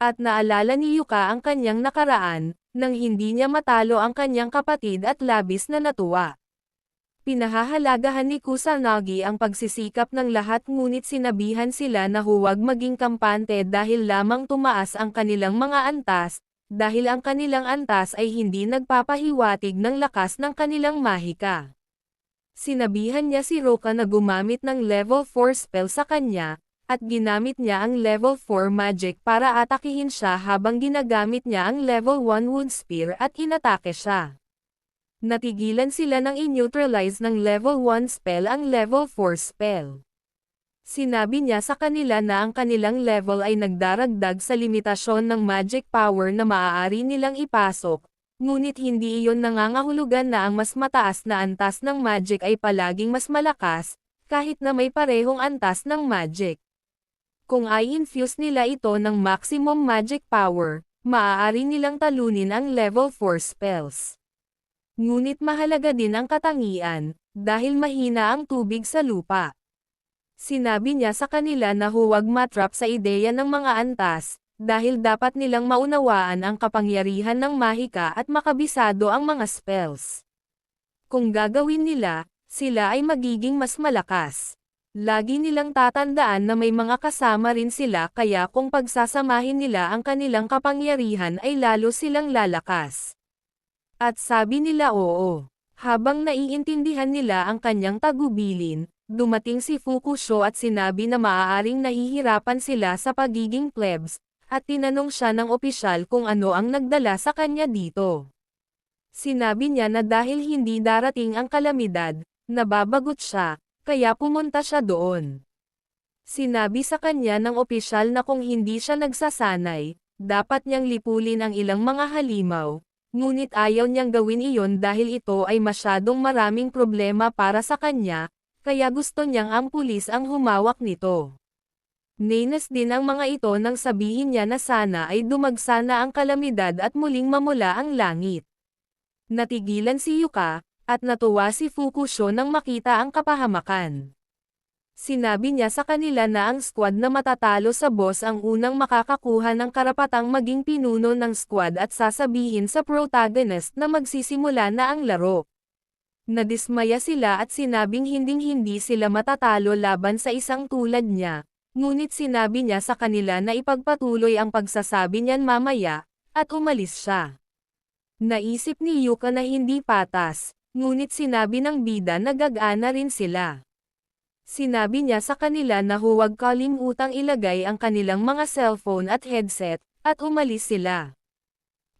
At naalala ni Yuka ang kanyang nakaraan, nang hindi niya matalo ang kanyang kapatid at labis na natuwa. Pinahahalagahan ni Kusanagi ang pagsisikap ng lahat ngunit sinabihan sila na huwag maging kampante dahil lamang tumaas ang kanilang mga antas, dahil ang kanilang antas ay hindi nagpapahiwatig ng lakas ng kanilang mahika. Sinabihan niya si Roka na gumamit ng level 4 spell sa kanya, at ginamit niya ang level 4 magic para atakihin siya habang ginagamit niya ang level 1 wound spear at inatake siya. Natigilan sila nang i-neutralize ng level 1 spell ang level 4 spell. Sinabi niya sa kanila na ang kanilang level ay nagdaragdag sa limitasyon ng magic power na maaari nilang ipasok, ngunit hindi iyon nangangahulugan na ang mas mataas na antas ng magic ay palaging mas malakas, kahit na may parehong antas ng magic. Kung i-infuse nila ito ng maximum magic power, maaari nilang talunin ang level 4 spells. Ngunit mahalaga din ang katangian, dahil mahina ang tubig sa lupa. Sinabi niya sa kanila na huwag matrap sa ideya ng mga antas, dahil dapat nilang maunawaan ang kapangyarihan ng mahika at makabisado ang mga spells. Kung gagawin nila, sila ay magiging mas malakas. Lagi nilang tatandaan na may mga kasama rin sila kaya kung pagsasamahin nila ang kanilang kapangyarihan ay lalo silang lalakas. At sabi nila oo. Habang naiintindihan nila ang kanyang tagubilin, dumating si Fukusho at sinabi na maaaring nahihirapan sila sa pagiging plebs, at tinanong siya ng opisyal kung ano ang nagdala sa kanya dito. Sinabi niya na dahil hindi darating ang kalamidad, nababagot siya, kaya pumunta siya doon. Sinabi sa kanya ng opisyal na kung hindi siya nagsasanay, dapat niyang lipulin ang ilang mga halimaw. Ngunit ayaw niyang gawin iyon dahil ito ay masyadong maraming problema para sa kanya, kaya gusto niyang ang pulis ang humawak nito. Nainis din ang mga ito nang sabihin niya na sana ay dumagsa na ang kalamidad at muling mamula ang langit. Natigilan si Yuka, at natuwa si Fukusho nang makita ang kapahamakan. Sinabi niya sa kanila na ang squad na matatalo sa boss ang unang makakakuha ng karapatang maging pinuno ng squad at sasabihin sa protagonist na magsisimula na ang laro. Nadismaya sila at sinabing hinding-hindi sila matatalo laban sa isang tulad niya, ngunit sinabi niya sa kanila na ipagpatuloy ang pagsasabi niyan mamaya, at umalis siya. Naisip ni Yuka na hindi patas, ngunit sinabi ng bida na gag-ana rin sila. Sinabi niya sa kanila na huwag kalimutang ilagay ang kanilang mga cellphone at headset, at umalis sila.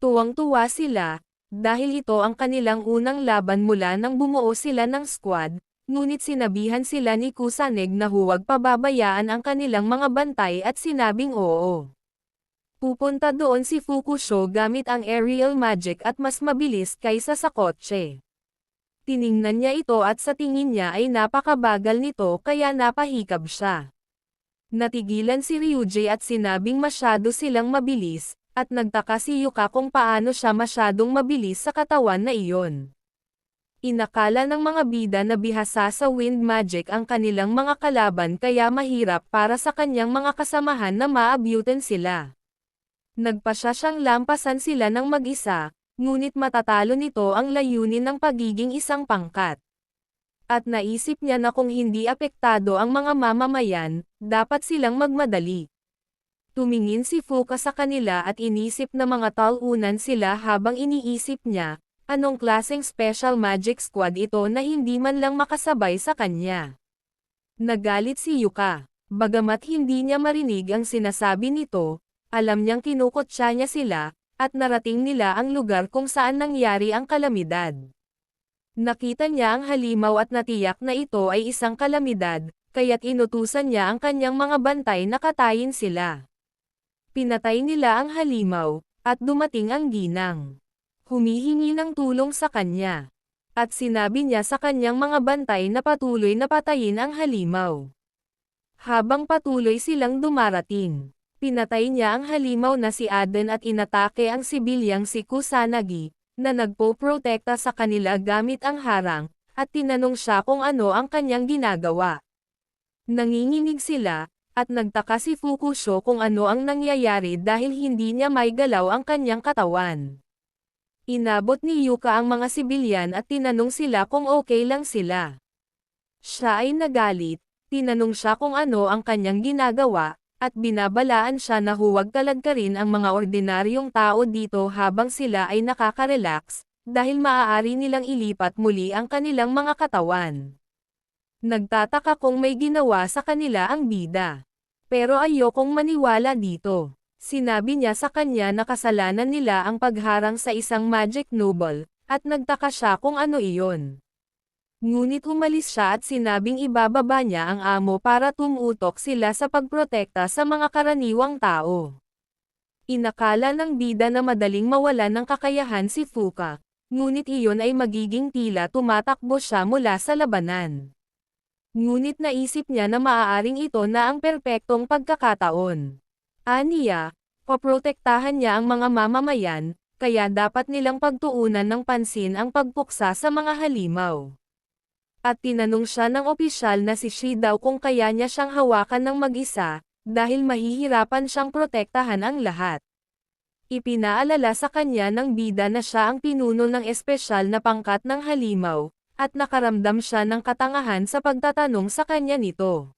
Tuwang-tuwa sila, dahil ito ang kanilang unang laban mula nang bumuo sila ng squad, ngunit sinabihan sila ni Kusanagi na huwag pababayaan ang kanilang mga bantay at sinabing oo. Pupunta doon si Fukusho gamit ang aerial magic at mas mabilis kaysa sa kotse. Tiningnan niya ito at sa tingin niya ay napakabagal nito kaya napahikab siya. Natigilan si Ryuji at sinabing masyado silang mabilis, at nagtaka si Yuka kung paano siya masyadong mabilis sa katawan na iyon. Inakala ng mga bida na bihasa sa wind magic ang kanilang mga kalaban kaya mahirap para sa kanyang mga kasamahan na maabutan sila. Nagpasya siyang lampasan sila ng mag-isa, ngunit matatalo nito ang layunin ng pagiging isang pangkat. At naisip niya na kung hindi apektado ang mga mamamayan, dapat silang magmadali. Tumingin si Fuka sa kanila at inisip na mga talunan sila habang iniisip niya, anong klaseng special magic squad ito na hindi man lang makasabay sa kanya. Nagalit si Yuka. Bagamat hindi niya marinig ang sinasabi nito, alam niyang kinukutya niya sila, at narating nila ang lugar kung saan nangyari ang kalamidad. Nakita niya ang halimaw at natiyak na ito ay isang kalamidad, kaya't inutusan niya ang kanyang mga bantay na katayin sila. Pinatay nila ang halimaw, at dumating ang ginang. Humihingi ng tulong sa kanya. At sinabi niya sa kanyang mga bantay na patuloy na patayin ang halimaw. Habang patuloy silang dumarating, pinatay niya ang halimaw na si Aden at inatake ang sibilyang si Kusanagi, na nagpoprotekta sa kanila gamit ang harang, at tinanong siya kung ano ang kanyang ginagawa. Nanginginig sila, At nagtaka si Fukusho kung ano ang nangyayari dahil hindi niya may galaw ang kanyang katawan. Inabot ni Yuka ang mga sibilyan at tinanong sila kung okay lang sila. Siya ay nagalit, tinanong siya kung ano ang kanyang ginagawa, at binabalaan siya na huwag talagkarin ang mga ordinaryong tao dito habang sila ay nakaka-relax, dahil maaari nilang ilipat muli ang kanilang mga katawan. Nagtataka kung may ginawa sa kanila ang bida. Pero ayokong maniwala dito. Sinabi niya sa kanya na kasalanan nila ang pagharang sa isang magic noble, at nagtaka siya kung ano iyon. Ngunit umalis siya at sinabing ibababa niya ang amo para tumutok sila sa pagprotekta sa mga karaniwang tao. Inakala ng bida na madaling mawalan ng kakayahan si Fuka, ngunit iyon ay magiging tila tumatakbo siya mula sa labanan. Ngunit naisip niya na maaaring ito na ang perpektong pagkakataon. Aniya, poprotektahan niya ang mga mamamayan, kaya dapat nilang pagtuunan ng pansin ang pagpuksa sa mga halimaw. At tinanong siya ng opisyal na si Shidao kung kaya niya siyang hawakan ng mag-isa, dahil mahihirapan siyang protektahan ang lahat. Ipinaalala sa kanya ng bida na siya ang pinuno ng espesyal na pangkat ng halimaw, at nakaramdam siya ng katangahan sa pagtatanong sa kanya nito.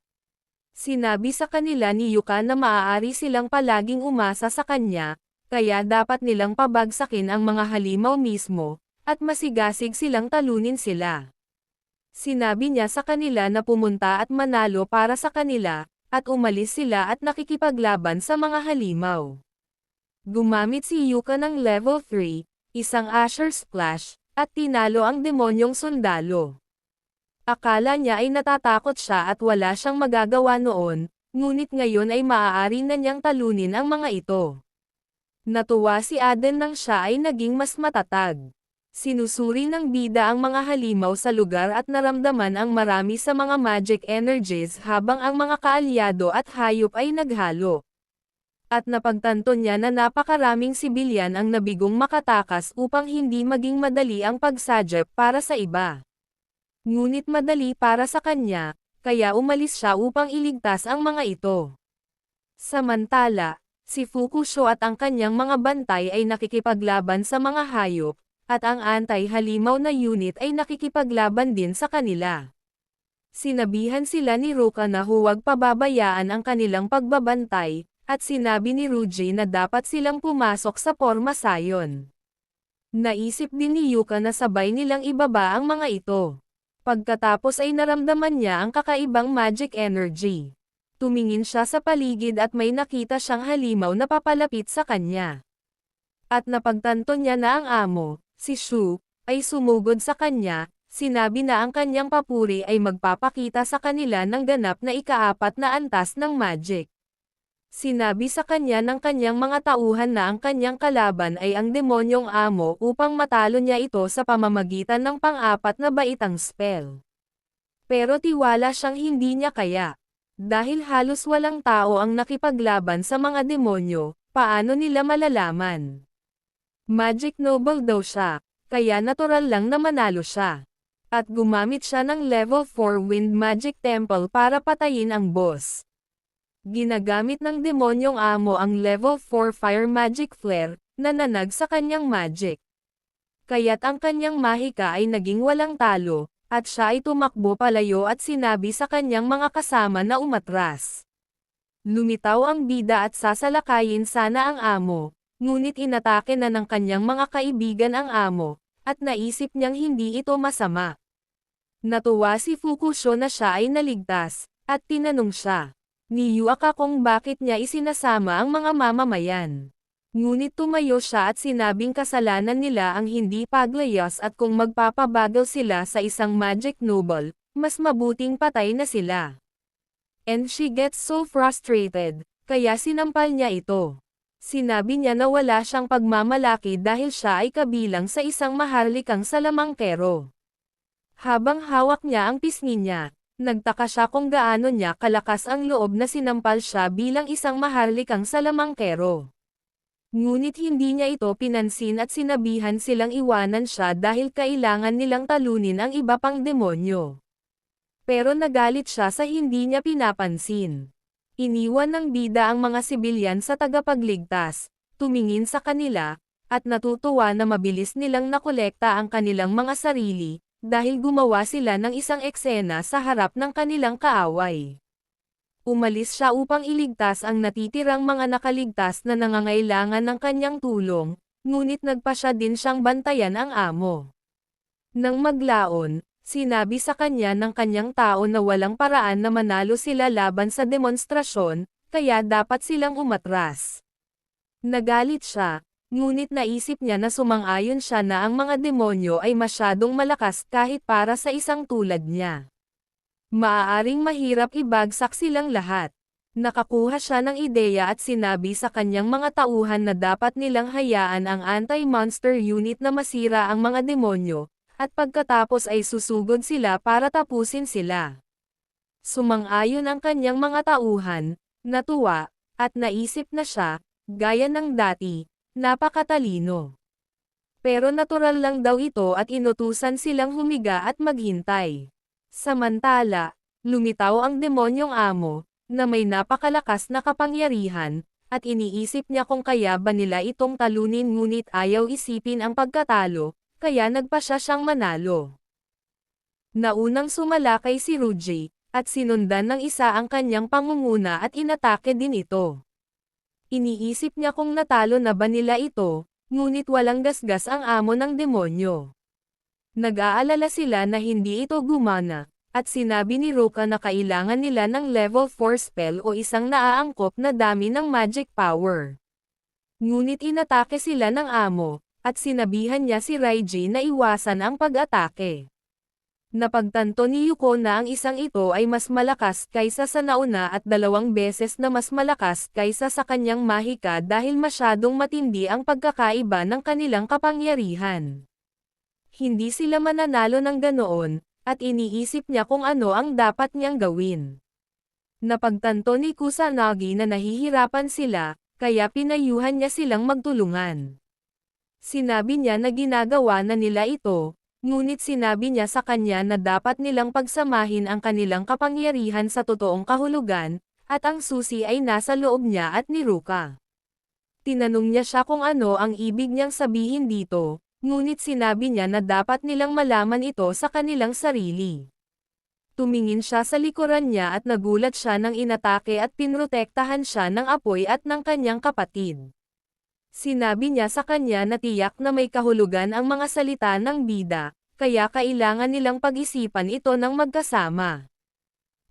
Sinabi sa kanila ni Yuka na maaari silang palaging umasa sa kanya, kaya dapat nilang pabagsakin ang mga halimaw mismo, at masigasig silang talunin sila. Sinabi niya sa kanila na pumunta at manalo para sa kanila, at umalis sila at nakikipaglaban sa mga halimaw. Gumamit si Yuka ng level 3, isang Asher Splash, at tinalo ang demonyong sundalo. Akala niya ay natatakot siya at wala siyang magagawa noon, ngunit ngayon ay maaari na niyang talunin ang mga ito. Natuwa si Aden nang siya ay naging mas matatag. Sinusuri ng bida ang mga halimaw sa lugar at naramdaman ang marami sa mga magic energies habang ang mga kaalyado at hayop ay naghalo. At napagtanto niya na napakaraming sibilyan ang nabigong makatakas upang hindi maging madali ang pagsadjep para sa iba. Ngunit madali para sa kanya, kaya umalis siya upang iligtas ang mga ito. Samantala, si Fukusho at ang kanyang mga bantay ay nakikipaglaban sa mga hayop, at ang anti-halimaw na unit ay nakikipaglaban din sa kanila. Sinabihan sila ni Ruka na huwag pababayaan ang kanilang pagbabantay, at sinabi ni Ruji na dapat silang pumasok sa Porma Sayon. Naisip din ni Yuka na sabay nilang ibaba ang mga ito. Pagkatapos ay naramdaman niya ang kakaibang magic energy. Tumingin siya sa paligid at may nakita siyang halimaw na papalapit sa kanya. At napagtanto niya na ang amo, si Shu, ay sumugod sa kanya, sinabi na ang kanyang papuri ay magpapakita sa kanila ng ganap na ika-4 na antas ng magic. Sinabi sa kanya ng kanyang mga tauhan na ang kanyang kalaban ay ang demonyong amo upang matalo niya ito sa pamamagitan ng pang-4 na baitang spell. Pero tiwala siyang hindi niya kaya. Dahil halos walang tao ang nakipaglaban sa mga demonyo, paano nila malalaman? Magic Noble daw siya, kaya natural lang na manalo siya. At gumamit siya ng level 4 Wind Magic Temple para patayin ang boss. Ginagamit ng demonyong amo ang level 4 Fire Magic Flare, na nanag sa kanyang magic. Kaya't ang kanyang mahika ay naging walang talo, at siya ay tumakbo palayo at sinabi sa kanyang mga kasama na umatras. Lumitaw ang bida at sasalakayin sana ang amo. Ngunit inatake na ng kanyang mga kaibigan ang amo, at naisip niyang hindi ito masama. Natuwa si Fukusho na siya ay naligtas, at tinanong siya ni Yuka kung bakit niya isinasama ang mga mamamayan. Ngunit tumayo siya at sinabing kasalanan nila ang hindi paglayas at kung magpapabagal sila sa isang magic noble, mas mabuting patay na sila. And she gets so frustrated, kaya sinampal niya ito. Sinabi niya na wala siyang pagmamalaki dahil siya ay kabilang sa isang maharlikang salamangkero. Habang hawak niya ang pisngi niya, nagtaka siya kung gaano niya kalakas ang loob na sinampal siya bilang isang maharlikang salamangkero. Ngunit hindi niya ito pinansin at sinabihan silang iwanan siya dahil kailangan nilang talunin ang iba pang demonyo. Pero nagalit siya sa hindi niya pinapansin. Iniwan ng bida ang mga sibilyan sa tagapagligtas, tumingin sa kanila, at natutuwa na mabilis nilang nakolekta ang kanilang mga sarili, dahil gumawa sila ng isang eksena sa harap ng kanilang kaaway. Umalis siya upang iligtas ang natitirang mga nakaligtas na nangangailangan ng kanyang tulong, ngunit nagpa siya din siyang bantayan ang amo. Nang maglaon, sinabi sa kanya ng kanyang tao na walang paraan na manalo sila laban sa demonstrasyon, kaya dapat silang umatras. Nagalit siya, ngunit naisip niya na sumang-ayon siya na ang mga demonyo ay masyadong malakas kahit para sa isang tulad niya. Maaaring mahirap ibagsak silang lahat. Nakakuha siya ng ideya at sinabi sa kanyang mga tauhan na dapat nilang hayaan ang anti-monster unit na masira ang mga demonyo, at pagkatapos ay susugod sila para tapusin sila. Sumang-ayon ang kanyang mga tauhan, natuwa, at naisip na siya, gaya ng dati, napakatalino. Pero natural lang daw ito at inutusan silang humiga at maghintay. Samantala, lumitaw ang demonyong amo, na may napakalakas na kapangyarihan, at iniisip niya kung kaya ba nila itong talunin ngunit ayaw isipin ang pagkatalo, kaya nagpa siya siyang manalo. Naunang sumalakay si Ruji, at sinundan ng isa ang kanyang pangunguna at inatake din ito. Iniisip niya kung natalo na ba nila ito, ngunit walang gasgas ang amo ng demonyo. Nag-aalala sila na hindi ito gumana, at sinabi ni Ruka na kailangan nila ng level 4 spell o isang naaangkop na dami ng magic power. Ngunit inatake sila ng amo, at sinabihan niya si Raiji na iwasan ang pag-atake. Napagtanto ni Yuko na ang isang ito ay mas malakas kaysa sa nauna at 2 beses na mas malakas kaysa sa kanyang mahika dahil masyadong matindi ang pagkakaiba ng kanilang kapangyarihan. Hindi sila mananalo ng ganoon, at iniisip niya kung ano ang dapat niyang gawin. Napagtanto ni Kusanagi na nahihirapan sila, kaya pinayuhan niya silang magtulungan. Sinabi niya na ginagawa na nila ito, ngunit sinabi niya sa kanya na dapat nilang pagsamahin ang kanilang kapangyarihan sa totoong kahulugan, at ang susi ay nasa loob niya at ni Ruka. Tinanong niya siya kung ano ang ibig niyang sabihin dito, ngunit sinabi niya na dapat nilang malaman ito sa kanilang sarili. Tumingin siya sa likuran niya at nagulat siya nang inatake at pinrotektahan siya ng apoy at ng kanyang kapatid. Sinabi niya sa kanya na tiyak na may kahulugan ang mga salita ng bida, kaya kailangan nilang pag-isipan ito ng magkasama.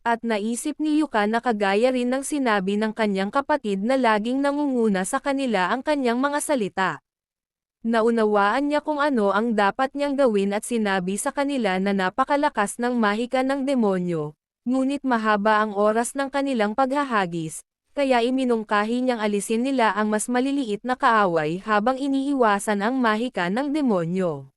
At naisip ni Yuka na kagaya rin ng sinabi ng kanyang kapatid na laging nangunguna sa kanila ang kanyang mga salita. Naunawaan niya kung ano ang dapat niyang gawin at sinabi sa kanila na napakalakas ng mahika ng demonyo, ngunit mahaba ang oras ng kanilang paghahagis, kaya iminungkahi niyang alisin nila ang mas maliliit na kaaway habang iniiwasan ang mahika ng demonyo.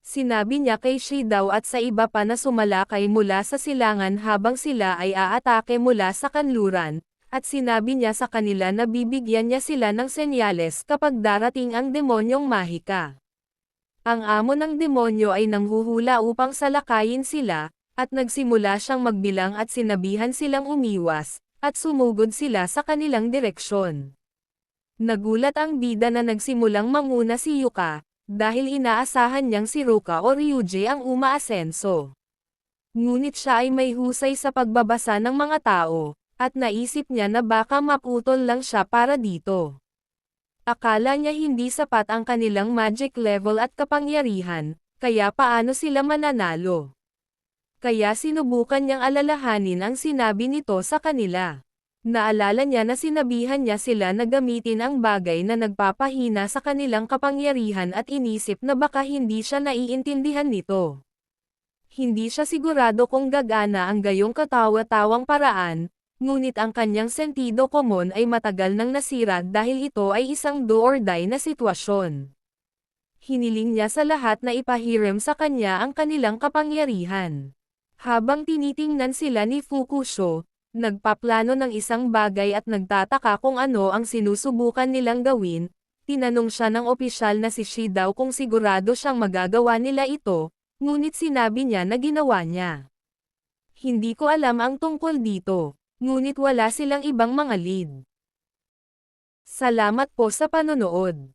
Sinabi niya kay Shidao at sa iba pa na sumalakay mula sa silangan habang sila ay aatake mula sa kanluran, at sinabi niya sa kanila na bibigyan niya sila ng senyales kapag darating ang demonyong mahika. Ang amo ng demonyo ay nanghuhula upang salakayin sila, at nagsimula siyang magbilang at sinabihan silang umiwas, at sumugod sila sa kanilang direksyon. Nagulat ang bida na nagsimulang manguna si Yuka, dahil inaasahan niyang si Ruka o Ryuji ang umaasenso. Ngunit siya ay may husay sa pagbabasa ng mga tao, at naisip niya na baka maputol lang siya para dito. Akala niya hindi sapat ang kanilang magic level at kapangyarihan, kaya paano sila mananalo? Kaya sinubukan niyang alalahanin ang sinabi nito sa kanila. Naalala niya na sinabihan niya sila na gamitin ang bagay na nagpapahina sa kanilang kapangyarihan at inisip na baka hindi siya naiintindihan nito. Hindi siya sigurado kung gagana ang gayong katawa-tawang paraan, ngunit ang kanyang sentido komon ay matagal nang nasira dahil ito ay isang do or die na sitwasyon. Hiniling niya sa lahat na ipahiram sa kanya ang kanilang kapangyarihan. Habang tinitingnan sila ni Fukusho, nagpaplano ng isang bagay at nagtataka kung ano ang sinusubukan nilang gawin, tinanong siya ng opisyal na si Shidao kung sigurado siyang magagawa nila ito, ngunit sinabi niya na ginawa niya. Hindi ko alam ang tungkol dito, ngunit wala silang ibang mga lead. Salamat po sa panonood.